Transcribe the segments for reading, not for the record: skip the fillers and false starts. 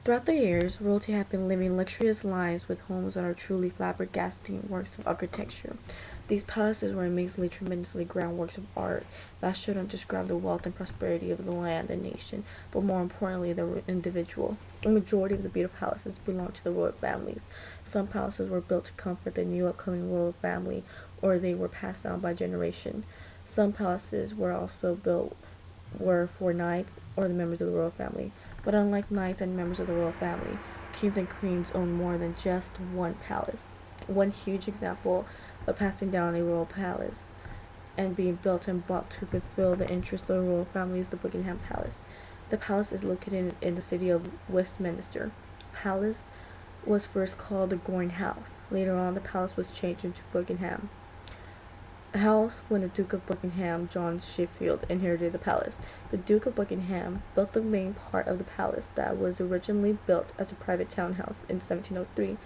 Throughout the years, royalty have been living luxurious lives with homes that are truly flabbergasting works of architecture. These palaces were amazingly, tremendously grand works of art that shouldn't describe the wealth and prosperity of the land and nation, but more importantly, the individual. A majority of the beautiful palaces belonged to the royal families. Some palaces were built to comfort the new upcoming royal family, or they were passed down by generation. Some palaces were also built were for knights or the members of the royal family. But unlike knights and members of the royal family, kings and queens owned more than just one palace. One huge example of passing down a royal palace and being built and bought to fulfill the interests of the royal family is the Buckingham Palace. The palace is located in the city of Westminster. Palace was first called the Groin House. Later on, the palace was changed into Buckingham House when the Duke of Buckingham, John Sheffield, inherited the palace. The Duke of Buckingham built the main part of the palace that was originally built as a private townhouse in 1703.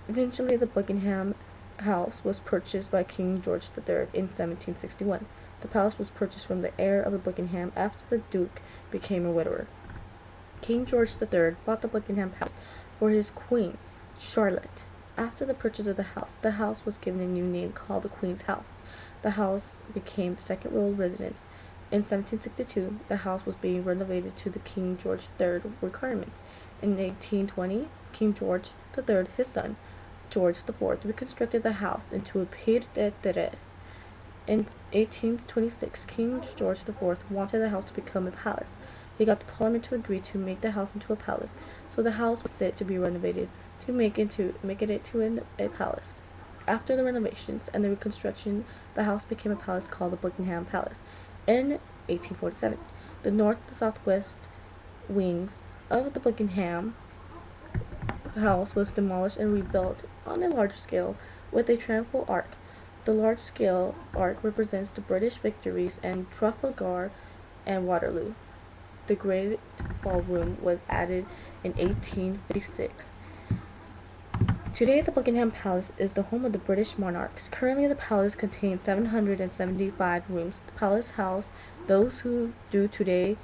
Eventually, the Buckingham House was purchased by King George III in 1761. The palace was purchased from the heir of the Buckingham after the Duke became a widower. King George III bought the Buckingham Palace for his queen, Charlotte. After the purchase of the house was given a new name called the Queen's House. The house became the second royal residence. In 1762, the house was being renovated to the King George III requirements. In 1820, King George III, his son, George IV, reconstructed the house into a pied de terre. In 1826, King George IV wanted the house to become a palace. He got the Parliament to agree to make the house into a palace, so the house was set to be renovated to make it into a palace. After the renovations and the reconstruction, the house became a palace called the Buckingham Palace. In 1847, the north and southwest wings of the Buckingham House was demolished and rebuilt on a larger scale with a triumphal arch. The large-scale arch represents the British victories in Trafalgar and Waterloo. The Great Ballroom was added in 1856. Today, the Buckingham Palace is the home of the British monarchs. Currently, the palace contains 775 rooms. The palace houses those who do today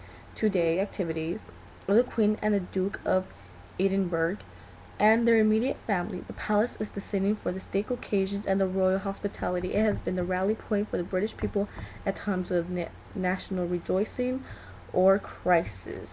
activities of the Queen and the Duke of Edinburgh and their immediate family. The palace is the setting for the state occasions and the royal hospitality. It has been the rally point for the British people at times of national rejoicing or crisis.